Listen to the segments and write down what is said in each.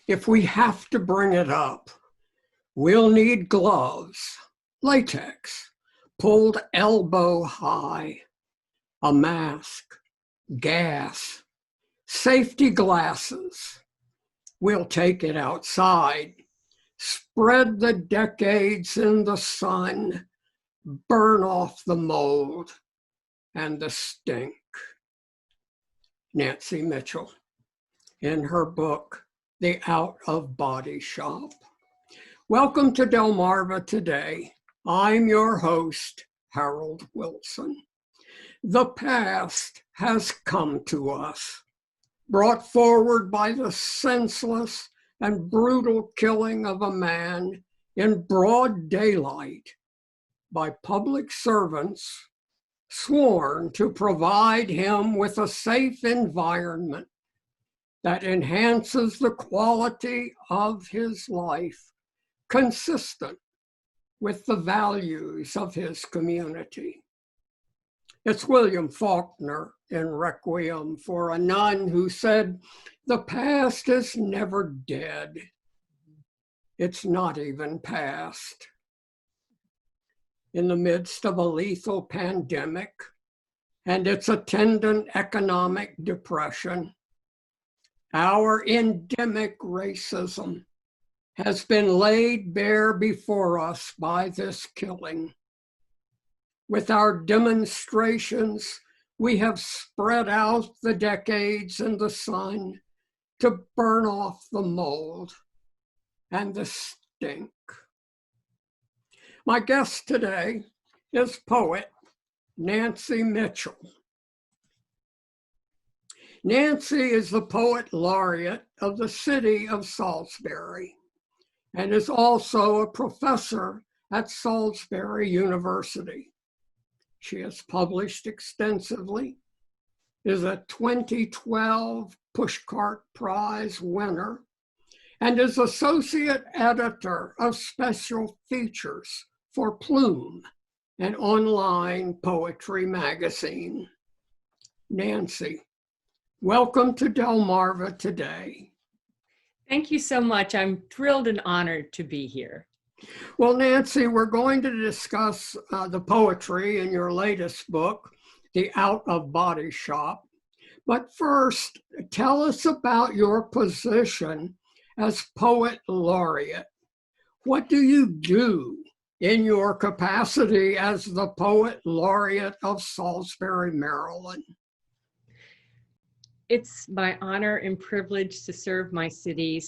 If we have to bring it up, we'll need gloves, latex, pulled elbow high, a mask, gas, safety glasses. We'll take it outside, spread the decades in the sun, burn off the mold and the stink. Nancy Mitchell, in her book, The Out of Body Shop. Welcome to Delmarva Today. I'm your host, Harold Wilson. The past has come to us, brought forward by the senseless and brutal killing of a man in broad daylight by public servants sworn to provide him with a safe environment that enhances the quality of his life, consistent with the values of his community. It's William Faulkner in Requiem for a Nun who said, "The past is never dead. It's not even past." In the midst of a lethal pandemic and its attendant economic depression, our endemic racism has been laid bare before us by this killing. With our demonstrations, we have spread out the decades in the sun to burn off the mold and the stink. My guest today is poet Nancy Mitchell. Nancy is the Poet Laureate of the city of Salisbury and is also a professor at Salisbury University. She has published extensively, is a 2012 Pushcart Prize winner, and is associate editor of special features for Plume, an online poetry magazine. Nancy, welcome to Delmarva Today. Thank you so much. I'm thrilled and honored to be here. Well, Nancy, we're going to discuss the poetry in your latest book, The Out of Body Shop. But first, tell us about your position as Poet Laureate. What do you do in your capacity as the Poet Laureate of Salisbury, Maryland? It's my honor and privilege to serve my city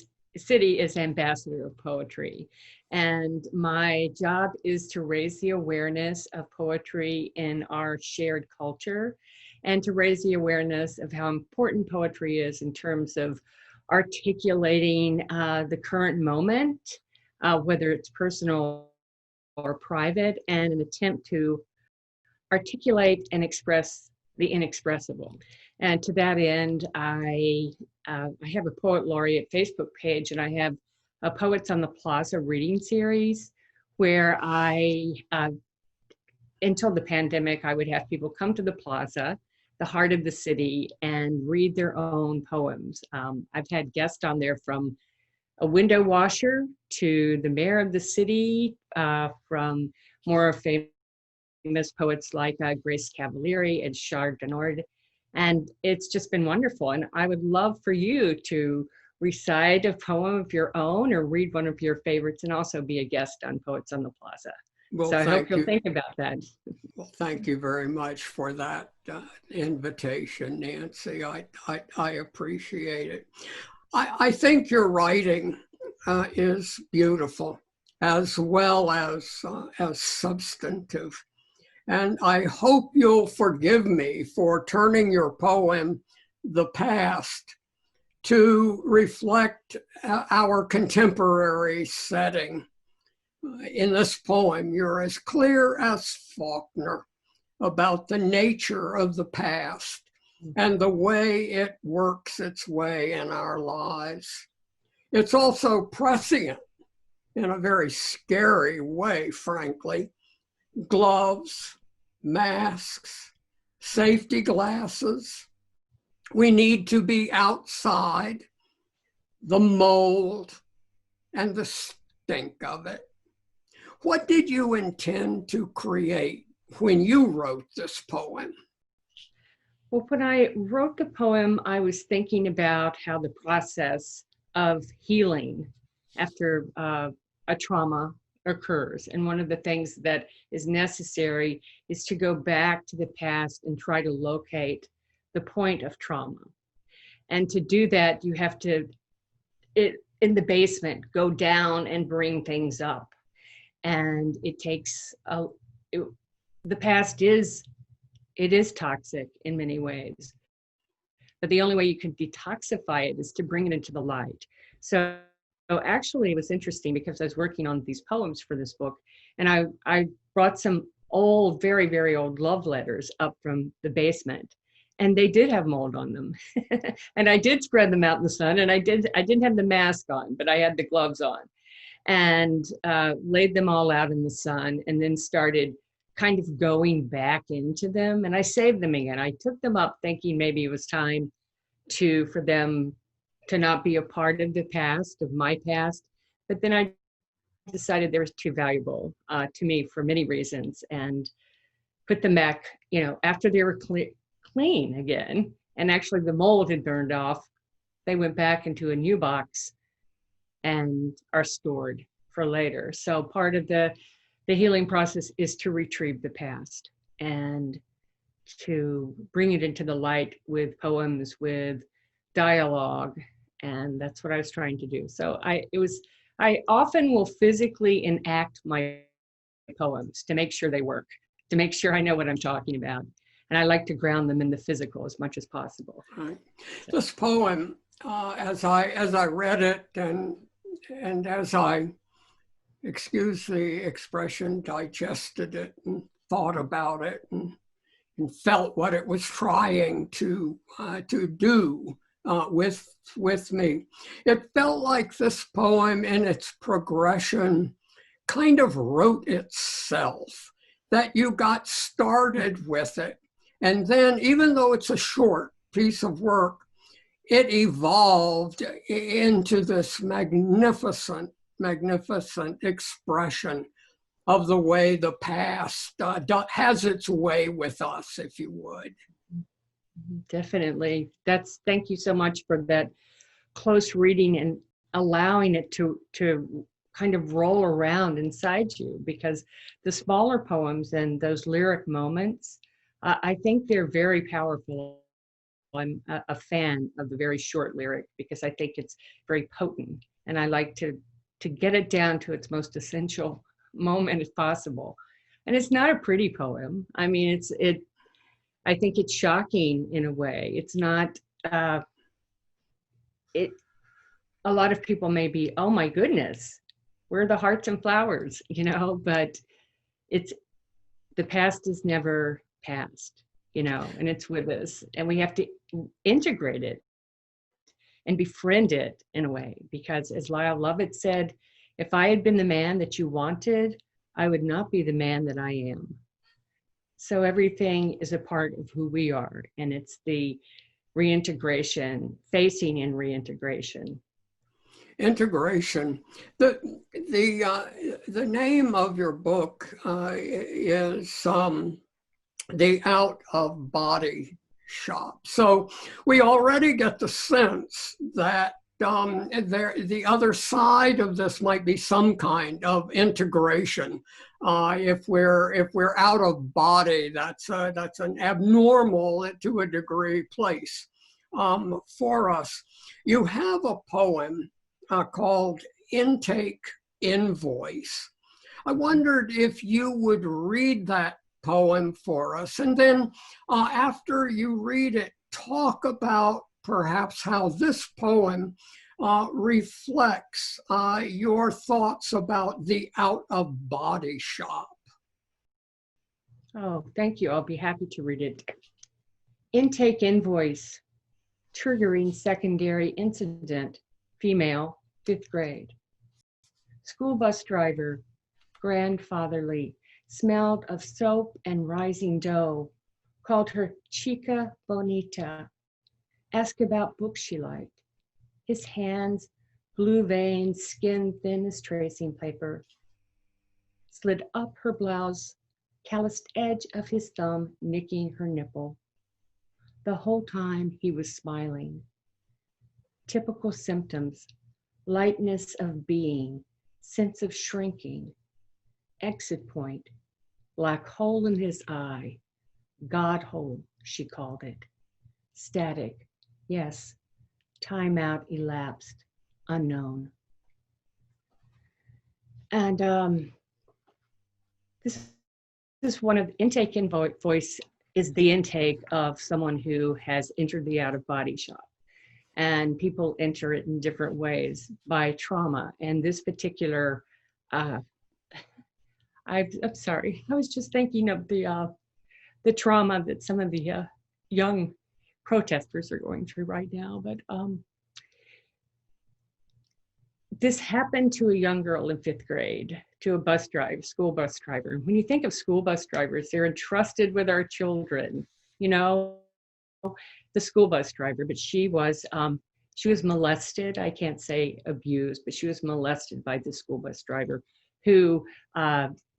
as ambassador of poetry. And my job is to raise the awareness of poetry in our shared culture and to raise the awareness of how important poetry is in terms of articulating the current moment, whether it's personal or private, and an attempt to articulate and express the inexpressible. And to that end, I have a Poet Laureate Facebook page, and I have a Poets on the Plaza reading series where until the pandemic, I would have people come to the plaza, the heart of the city, and read their own poems. I've had guests on there from a window washer to the mayor of the city, from more famous poets like Grace Cavalieri and Chardonnay. And it's just been wonderful. And I would love for you to recite a poem of your own or read one of your favorites and also be a guest on Poets on the Plaza. Well, so I hope you'll think about that. Well, thank you very much for that invitation, Nancy. I appreciate it. I think your writing is beautiful as well as substantive. And I hope you'll forgive me for turning your poem, The Past, to reflect our contemporary setting. In this poem, you're as clear as Faulkner about the nature of the past and the way it works its way in our lives. It's also prescient in a very scary way, frankly. Gloves, masks, safety glasses. We need to be outside, the mold, and the stink of it. What did you intend to create when you wrote this poem? Well, when I wrote the poem, I was thinking about how the process of healing after a trauma occurs. And one of the things that is necessary is to go back to the past and try to locate the point of trauma. And to do that, you have to, in the basement, go down and bring things up. And it takes, the past is toxic in many ways, but the only way you can detoxify it is to bring it into the light. So actually it was interesting because I was working on these poems for this book, and I brought some old, very, very old love letters up from the basement, and they did have mold on them. And I did spread them out in the sun, and I didn't have the mask on, but I had the gloves on, and laid them all out in the sun, and then started kind of going back into them, and I saved them again. I took them up thinking maybe it was time for them to not be a part of the past, of my past, but then I decided they were too valuable to me for many reasons, and put them back, after they were clean again, and actually the mold had burned off. They went back into a new box and are stored for later. So part of the healing process is to retrieve the past and to bring it into the light with poems, with dialogue, and that's what I was trying to do. So I often will physically enact my poems to make sure they work, to make sure I know what I'm talking about. And I like to ground them in the physical as much as possible. Right. So. This poem, as I read it and as I, excuse the expression, digested it and thought about it and felt what it was trying to do with me. It felt like this poem in its progression kind of wrote itself, that you got started with it. And then, even though it's a short piece of work, it evolved into this magnificent expression of the way the past has its way with us, if you would. Definitely. Thank you so much for that close reading and allowing it to kind of roll around inside you, because the smaller poems and those lyric moments, I think they're very powerful. I'm a fan of the very short lyric because I think it's very potent, and I like to get it down to its most essential moment if possible. And it's not a pretty poem. I mean, I think it's shocking in a way. It's not, a lot of people may be, oh my goodness, where are the hearts and flowers, but the past is never past, and it's with us, and we have to integrate it and befriend it in a way, because as Lyle Lovett said, if I had been the man that you wanted, I would not be the man that I am. So everything is a part of who we are, and it's the reintegration, facing in reintegration. Integration. The name of your book is The Out of Body Shop. So we already get the sense that the other side of this might be some kind of integration. If we're out of body, that's an abnormal, to a degree, place for us. You have a poem called Intake Invoice. I wondered if you would read that poem for us, and then after you read it, talk about perhaps how this poem reflects your thoughts about the out-of-body shop. Oh, thank you. I'll be happy to read it. Intake invoice, triggering secondary incident, female, 5th grade. School bus driver, grandfatherly, smelled of soap and rising dough, called her Chica Bonita, asked about books she liked. His hands blue veins, skin thin as tracing paper, slid up her blouse, calloused edge of his thumb nicking her nipple. The whole time he was smiling. Typical symptoms: lightness of being, sense of shrinking, exit point, black hole in his eye, God hole, she called it. Static, yes, timeout elapsed, unknown. And this is one of intake in voice is the intake of someone who has entered the out-of-body shop. And people enter it in different ways by trauma. And this particular, I'm sorry, I was just thinking of the trauma that some of the young protesters are going through right now. But this happened to a young girl in 5th grade, to a school bus driver. When you think of school bus drivers, they're entrusted with our children, you know, the school bus driver, but she was molested. I can't say abused, but she was molested by the school bus driver, who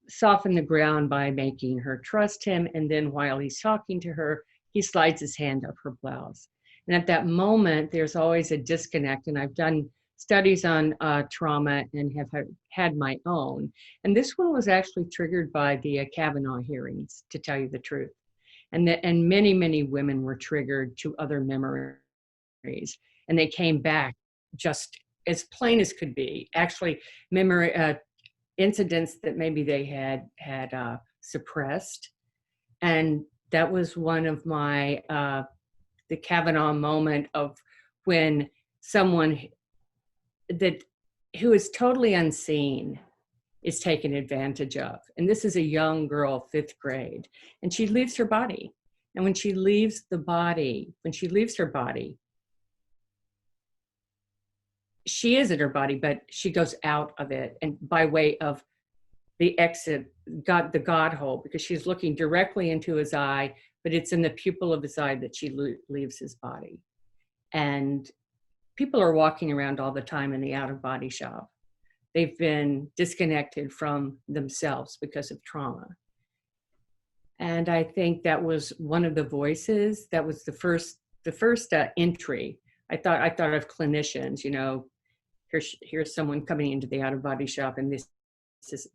softened the ground by making her trust him. And then while he's talking to her, he slides his hand up her blouse. And at that moment, there's always a disconnect. And I've done studies on trauma and have had my own. And this one was actually triggered by the Kavanaugh hearings, to tell you the truth. And many, many women were triggered to other memories. And they came back just as plain as could be. Actually, memory incidents that maybe they had suppressed. And that was one of my, the Kavanaugh moment of when someone who is totally unseen is taken advantage of. And this is a young girl, 5th grade, and she leaves her body. And when she leaves her body, she is in her body, but she goes out of it, and by way of the exit, the God hole, because she's looking directly into his eye, but it's in the pupil of his eye that she leaves his body. And people are walking around all the time in the out-of-body shop. They've been disconnected from themselves because of trauma. And I think that was one of the voices. That was the first entry. I thought of clinicians, you know, here's someone coming into the out-of-body shop, and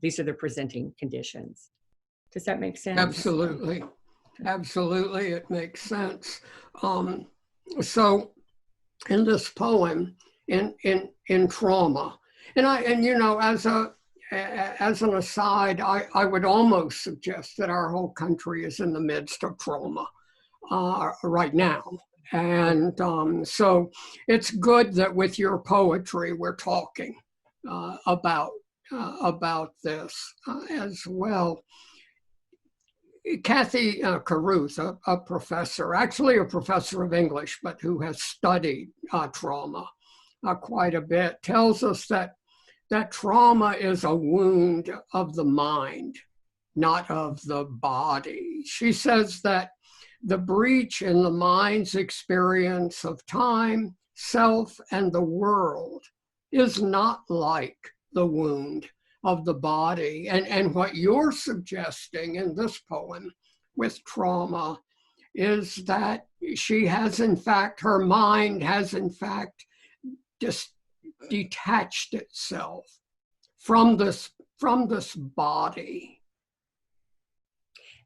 these are the presenting conditions. Does that make sense? Absolutely. Absolutely, it makes sense. So in this poem, in trauma, and you know, as an aside, I would almost suggest that our whole country is in the midst of trauma right now. And so it's good that with your poetry, we're talking about this as well. Kathy Caruth, a professor, actually a professor of English, but who has studied trauma quite a bit, tells us that trauma is a wound of the mind, not of the body. She says that the breach in the mind's experience of time, self, and the world is not like the wound of the body. And what you're suggesting in this poem with trauma is that she has, in fact, her mind has, in fact, just detached itself from this body.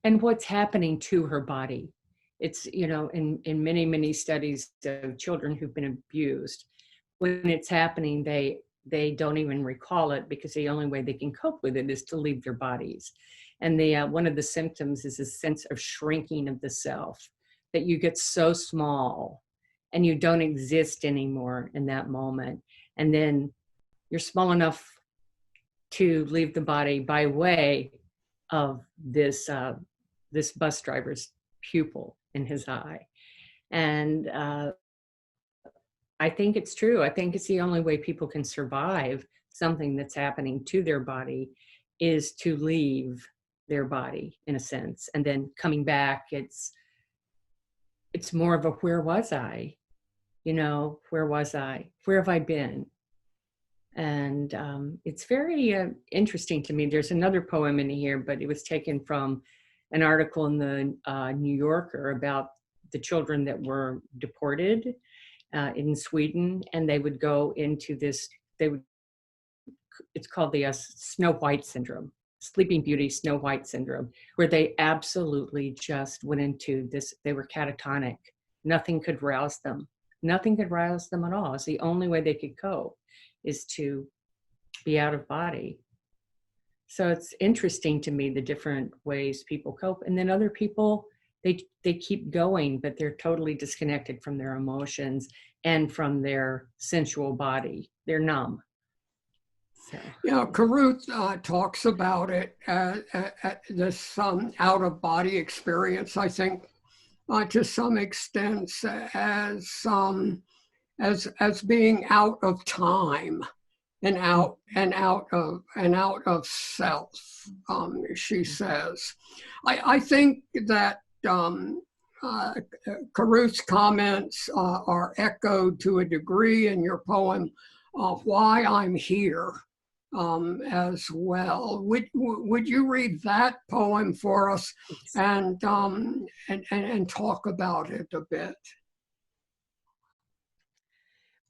And what's happening to her body? It's, you know, in many, many studies of children who've been abused, when it's happening, they don't even recall it, because the only way they can cope with it is to leave their bodies. And one of the symptoms is a sense of shrinking of the self, that you get so small and you don't exist anymore in that moment. And then you're small enough to leave the body by way of this bus driver's pupil in his eye. And I think it's true. I think it's the only way people can survive something that's happening to their body is to leave their body, in a sense. And then coming back, it's more of a, where was I? You know, where was I? Where have I been? And it's very interesting to me. There's another poem in here, but it was taken from an article in the New Yorker about the children that were deported in Sweden, and they would go into this, it's called the Snow White syndrome, Sleeping Beauty Snow White syndrome, where they absolutely just went into this, they were catatonic. Nothing could rouse them. Nothing could rouse them at all. It's the only way they could cope is to be out of body. So it's interesting to me, the different ways people cope. And then other people, they keep going, but they're totally disconnected from their emotions and from their sensual body. They're numb. So. Yeah, Carruth talks about it, this out-of-body experience, I think, to some extent as being out of time and out of self. She says, I think that Carruth's comments are echoed to a degree in your poem, "Why I'm Here," as well. Would you read that poem for us and talk about it a bit?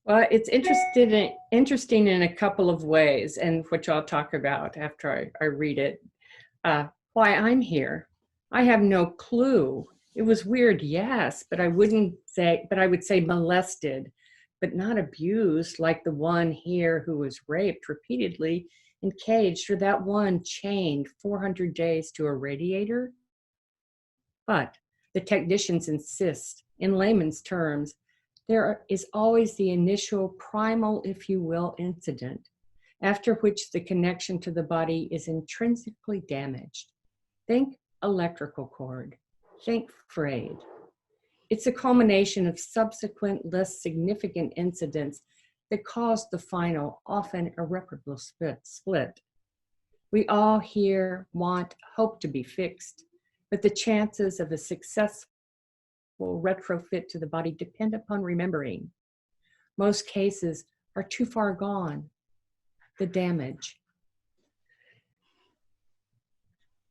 Well, it's interesting in a couple of ways, and which I'll talk about after I read it. Why I'm here. I have no clue. It was weird, yes, but I would say molested, but not abused like the one here who was raped repeatedly and caged, or that one chained 400 days to a radiator. But the technicians insist, in layman's terms, there is always the initial primal, if you will, incident, after which the connection to the body is intrinsically damaged. Think electrical cord, think frayed. It's a culmination of subsequent, less significant incidents that caused the final, often irreparable split. We all here want hope to be fixed, but the chances of a successful retrofit to the body depend upon remembering. Most cases are too far gone. The damage.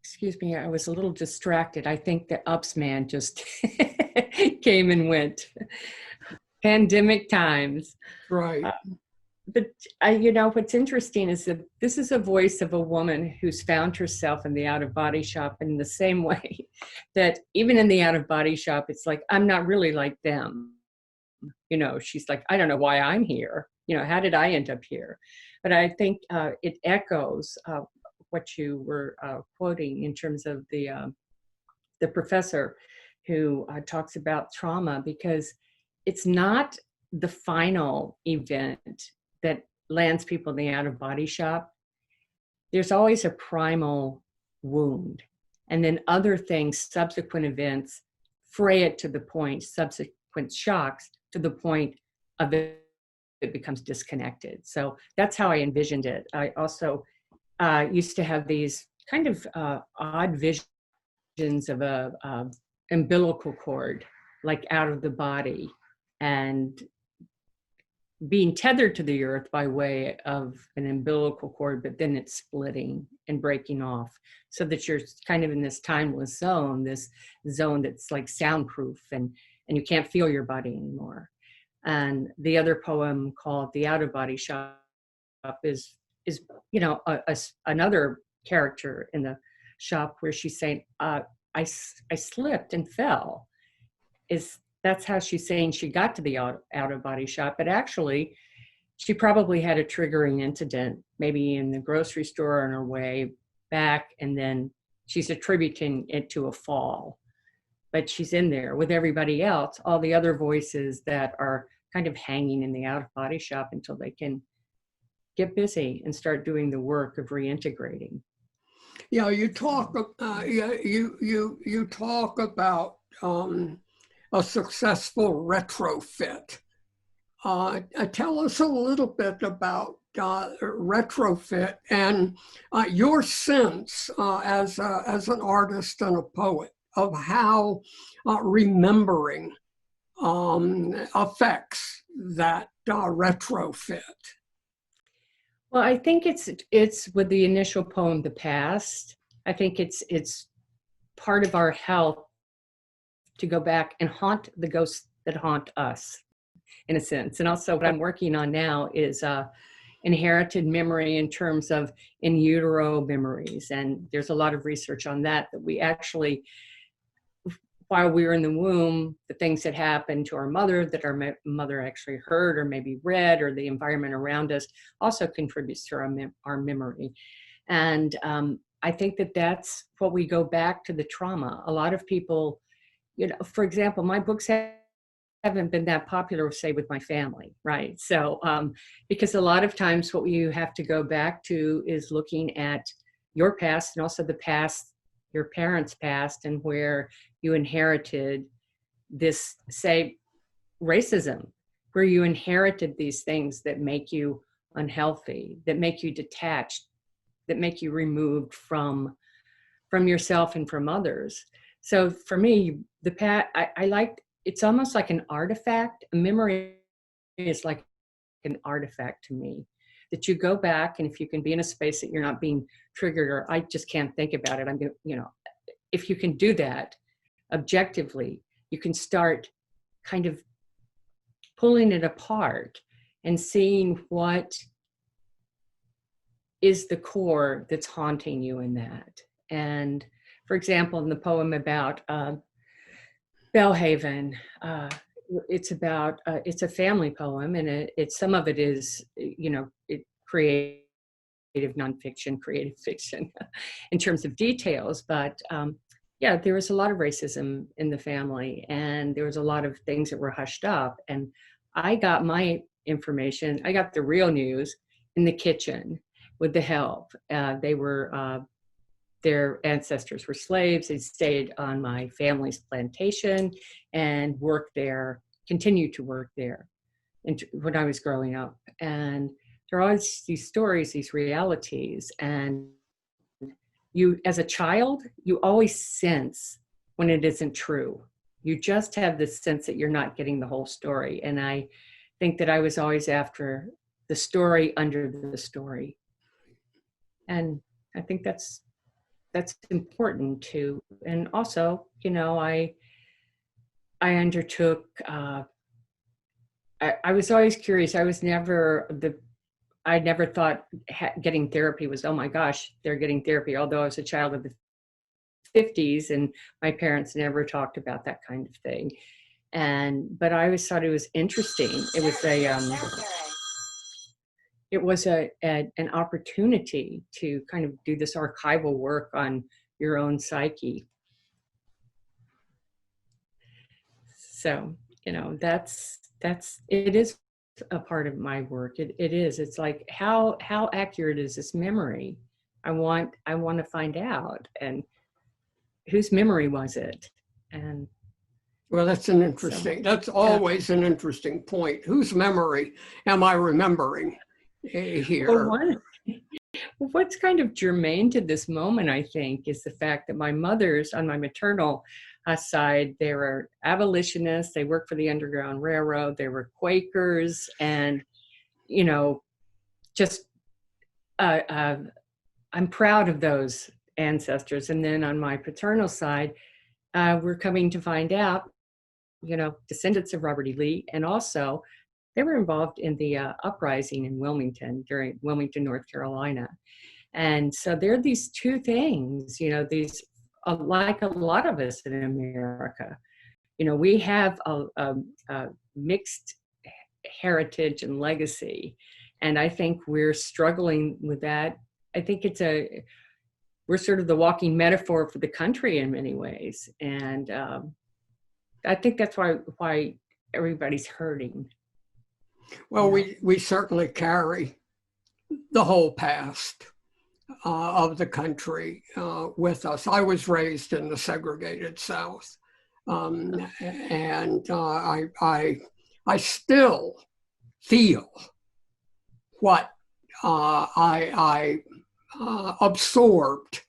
Excuse me, I was a little distracted. I think the UPS man just came and went. Pandemic times. Right. But what's interesting is that this is a voice of a woman who's found herself in the out-of-body shop in the same way that even in the out-of-body shop, it's like, I'm not really like them. She's like, I don't know why I'm here. How did I end up here? But I think it echoes what you were quoting in terms of the professor who talks about trauma, because it's not the final event that lands people in the out-of-body shop. There's always a primal wound. And then other things, subsequent events, fray it to the point, subsequent shocks to the point of it becomes disconnected. So that's how I envisioned it. I also used to have these kind of odd visions of a umbilical cord, like out of the body, and being tethered to the earth by way of an umbilical cord, but then it's splitting and breaking off, so that you're kind of in this timeless zone, this zone that's like soundproof, and you can't feel your body anymore. And the other poem called The Out-of-Body Shop is another character in the shop where she's saying, I slipped and fell. That's how she's saying she got to the out-of-body shop, but actually she probably had a triggering incident, maybe in the grocery store on her way back, and then she's attributing it to a fall. But she's in there with everybody else, all the other voices that are kind of hanging in the out-of-body shop until they can get busy and start doing the work of reintegrating. Yeah, you talk about a successful retrofit. Tell us a little bit about retrofit and your sense as an artist and a poet of how remembering affects that retrofit. Well, I think it's with the initial poem, The Past. I think it's part of our health to go back and haunt the ghosts that haunt us, in a sense. And also what I'm working on now is inherited memory in terms of in utero memories. And there's a lot of research on that we actually, while we were in the womb, the things that happened to our mother that our mother actually heard or maybe read, or the environment around us, also contributes to our memory. And I think that that's what we go back to, the trauma. A lot of people, for example, my books haven't been that popular, say, with my family, right? So, because a lot of times what you have to go back to is looking at your past and also the past, your parents' past, and where you inherited this, say, racism, where you inherited these things that make you unhealthy, that make you detached, that make you removed from yourself and from others. So for me, I like, it's almost like an artifact. A memory is like an artifact to me, that you go back, and if you can be in a space that you're not being triggered, or I just can't think about it, if you can do that objectively, you can start kind of pulling it apart and seeing what is the core that's haunting you in that. And for example, in the poem about Bellhaven, it's a family poem, and some of it is, creative nonfiction, creative fiction in terms of details. But yeah, there was a lot of racism in the family, and there was a lot of things that were hushed up. And I got my information, I got the real news in the kitchen with the help. Their ancestors were slaves. They stayed on my family's plantation and worked there, continued to work there when I was growing up. And there are always these stories, these realities. And you, as a child, you always sense when it isn't true. You just have this sense that you're not getting the whole story. And I think that I was always after the story under the story. And I think that's important too. And also, I undertook, I was always curious. I never thought getting therapy was, oh my gosh, they're getting therapy. Although I was a child of the 50s and my parents never talked about that kind of thing. But I always thought it was interesting. It was an opportunity to kind of do this archival work on your own psyche. So, it is a part of my work. It is. It's like, how accurate is this memory? I want to find out, and whose memory was it? And well, that's that's always an interesting point. Whose memory am I remembering here? Well, what's kind of germane to this moment, I think, is the fact that my mother's, on my maternal side, they were abolitionists. They worked for the Underground Railroad. They were Quakers, and just I'm proud of those ancestors. And then on my paternal side, we're coming to find out, descendants of Robert E. Lee, and also they were involved in the uprising in Wilmington, during Wilmington, North Carolina. And so there are these two things, these, like a lot of us in America, we have a mixed heritage and legacy. And I think we're struggling with that. I think we're sort of the walking metaphor for the country in many ways. And I think that's why everybody's hurting. Well, we certainly carry the whole past of the country with us. I was raised in the segregated South, and I still feel what I absorbed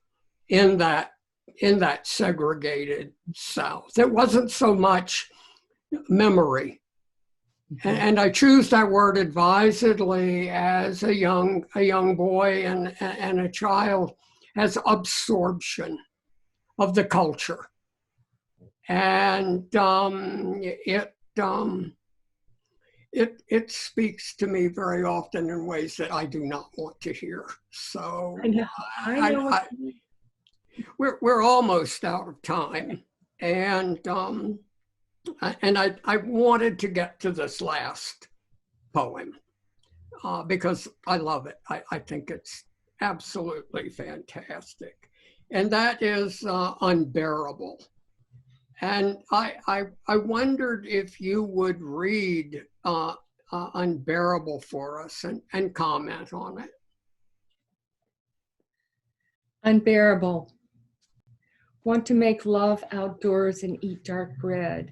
in that segregated South. It wasn't so much memory And I choose that word advisedly as a young boy and a child, as absorption of the culture. And it speaks to me very often in ways that I do not want to hear. So I know what we're almost out of time, and I wanted to get to this last poem because I love it. I think it's absolutely fantastic, and that is Unbearable. And I wondered if you would read Unbearable for us and comment on it. Unbearable. Want to make love outdoors and eat dark bread.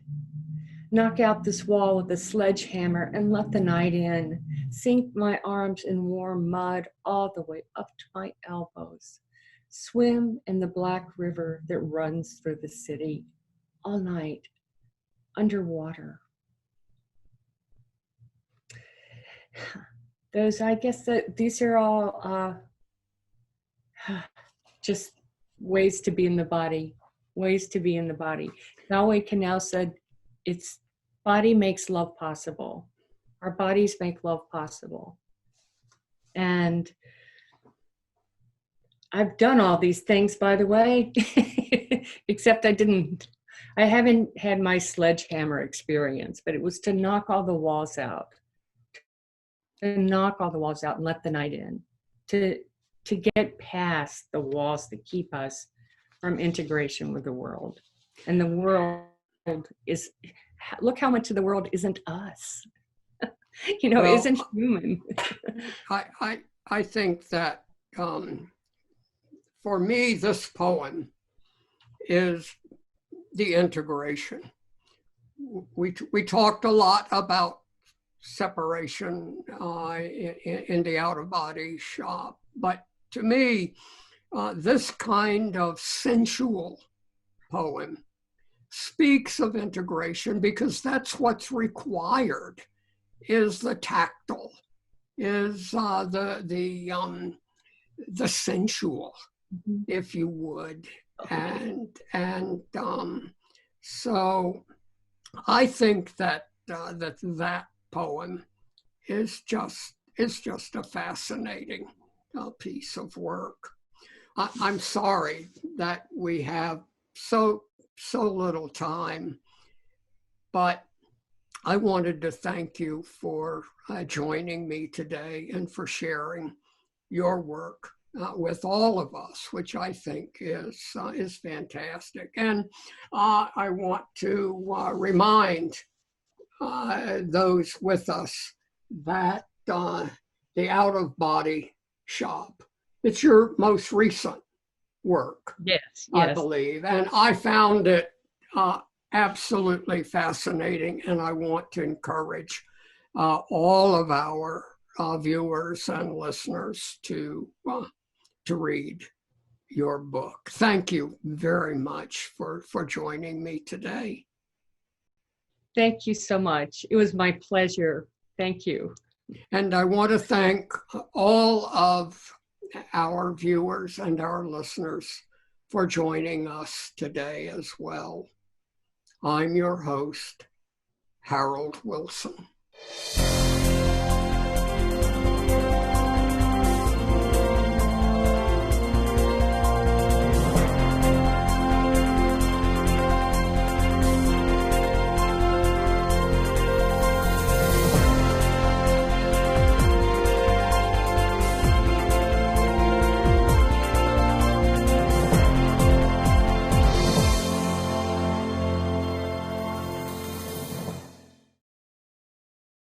Knock out this wall with a sledgehammer and let the night in. Sink my arms in warm mud all the way up to my elbows. Swim in the black river that runs through the city all night, underwater. I guess that these are all just ways to be in the body, ways to be in the body. Naui Canal said, it's body makes love possible. Our bodies make love possible. And I've done all these things, by the way, except I haven't had my sledgehammer experience, but it was to knock all the walls out, and let the night in, to get past the walls that keep us from integration with the world. And the world is, look how much of the world isn't us, isn't human. I think that for me, this poem is the integration. We talked a lot about separation in the out-of-body shop, but to me, this kind of sensual poem speaks of integration, because that's what's required, is the tactile, is the sensual, if you would. And so I think that that poem is just a fascinating piece of work. I'm sorry that we have so little time, but I wanted to thank you for joining me today and for sharing your work with all of us, which I think is fantastic. And I want to remind those with us that the Out-of-Body Shop, it's your most recent work, yes, I believe, and I found it absolutely fascinating, and I want to encourage all of our viewers and listeners to read your book. Thank you very much for joining me today. Thank you so much. It was my pleasure. Thank you. And I want to thank all of our viewers and our listeners for joining us today as well. I'm your host, Harold Wilson.